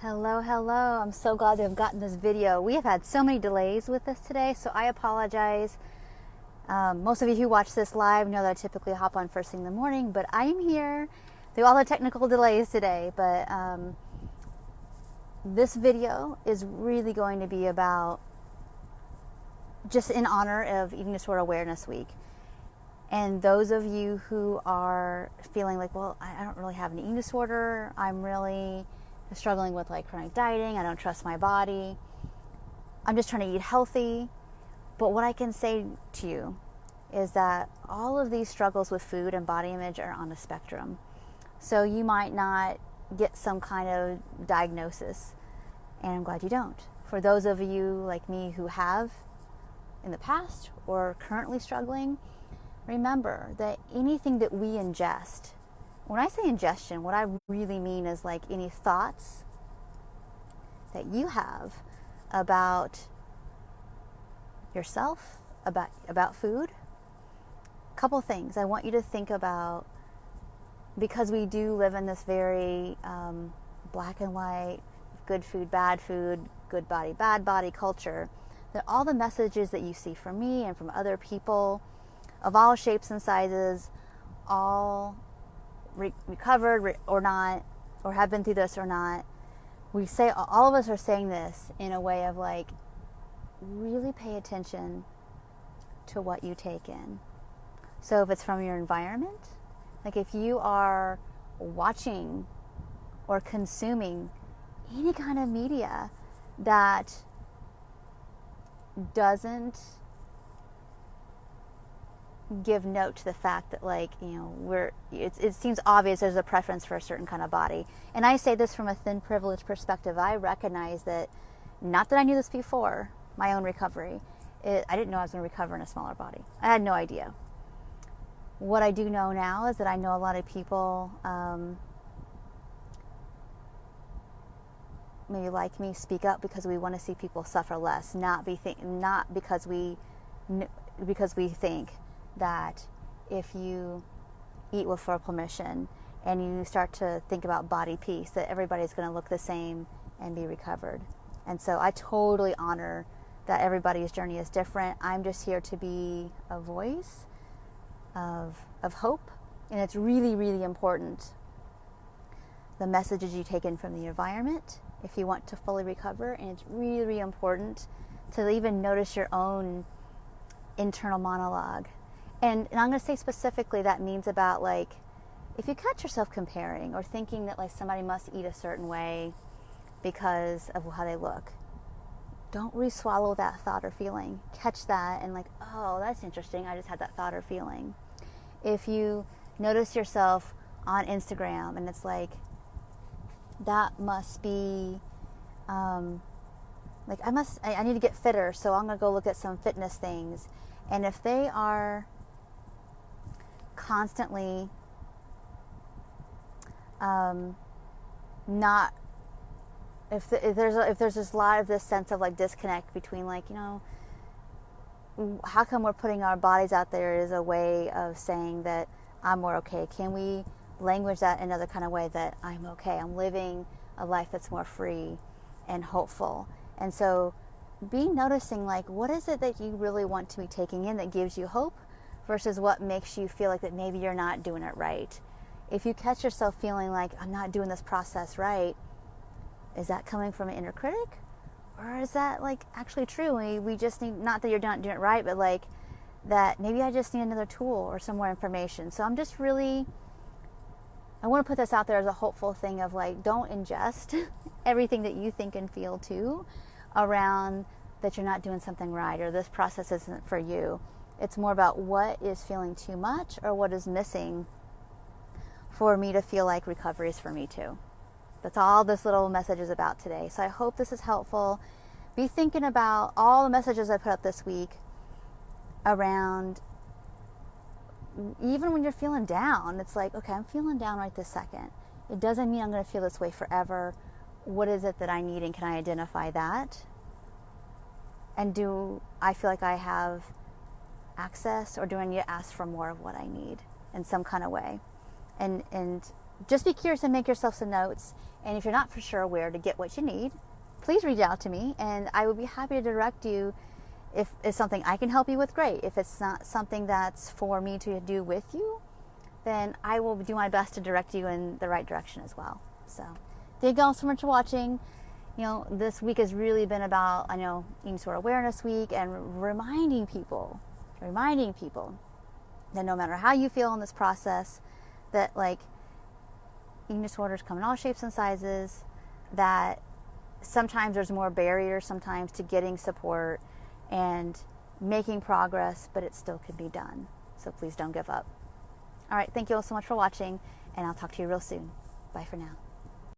Hello, hello. I'm so glad to have gotten this video. We have had so many delays with this today, so I apologize. Most of you who watch this live know that I typically hop on first thing in the morning, but I am here through all the technical delays today. But this video is really going to be about just in honor of Eating Disorder Awareness Week. And those of you who are feeling like, well, I don't really have an eating disorder, I'm really struggling with like chronic dieting, I don't trust my body, I'm just trying to eat healthy. But what I can say to you is that all of these struggles with food and body image are on a spectrum. So you might not get some kind of diagnosis, and I'm glad you don't. For those of you like me who have in the past or currently struggling, remember that anything that we ingest, when I say ingestion, what I really mean is like any thoughts that you have about yourself, about food. A couple things I want you to think about, because we do live in this very black and white, good food, good body, bad body culture, that all the messages that you see from me and from other people of all shapes and sizes, all recovered or not, or have been through this or not, we say, all of us are saying this in a way of like, really pay attention to what you take in. So if it's from your environment, like if you are watching or consuming any kind of media that doesn't give note to the fact that, like, you know, it seems obvious there's a preference for a certain kind of body. And I say this from a thin privilege perspective. I recognize that, not that I knew this before my own recovery, I didn't know I was going to recover in a smaller body. I had no idea. What I do know now is that I know a lot of people maybe like me speak up because we want to see people suffer less, not because we think that if you eat with full permission and you start to think about body peace, that everybody's going to look the same and be recovered. And so I totally honor that everybody's journey is different. I'm just here to be a voice of hope, and it's really, really important, the messages you take in from the environment if you want to fully recover. And it's really, really important to even notice your own internal monologue. And I'm going to say specifically that means about, like, if you catch yourself comparing or thinking that like somebody must eat a certain way because of how they look, don't re-swallow that thought or feeling. Catch that and like, oh, that's interesting, I just had that thought or feeling. If you notice yourself on Instagram and it's like, that must be like, I need to get fitter, so I'm going to go look at some fitness things. And if they are constantly not, if there's this lot of this sense of like disconnect between, like, you know, how come we're putting our bodies out there as a way of saying that I'm more okay? Can we language that in another kind of way, that I'm okay, I'm living a life that's more free and hopeful? And so noticing, like, what is it that you really want to be taking in that gives you hope versus what makes you feel like that maybe you're not doing it right. If you catch yourself feeling like, I'm not doing this process right, is that coming from an inner critic? Or is that like actually true? We just need, not that you're not doing it right, but like that maybe I just need another tool or some more information. So I'm just really, I want to put this out there as a hopeful thing of like, don't ingest everything that you think and feel too around that you're not doing something right or this process isn't for you. It's more about what is feeling too much or what is missing for me to feel like recovery is for me too. That's all this little message is about today. So I hope this is helpful. Be thinking about all the messages I put up this week around, even when you're feeling down, it's like, okay, I'm feeling down right this second. It doesn't mean I'm going to feel this way forever. What is it that I need, and can I identify that? And do I feel like I have access, or do I need to ask for more of what I need in some kind of way? And just be curious and make yourself some notes. And if you're not for sure where to get what you need, please reach out to me, and I would be happy to direct you. If it's something I can help you with, great. If it's not something that's for me to do with you, then I will do my best to direct you in the right direction as well. So thank you all so much for watching. This week has really been about, Eating Disorder Awareness Week, and reminding people that no matter how you feel in this process, that eating disorders come in all shapes and sizes, that sometimes there's more barriers sometimes to getting support and making progress, but it still can be done. So please don't give up. All right, thank you all so much for watching, and I'll talk to you real soon. Bye for now.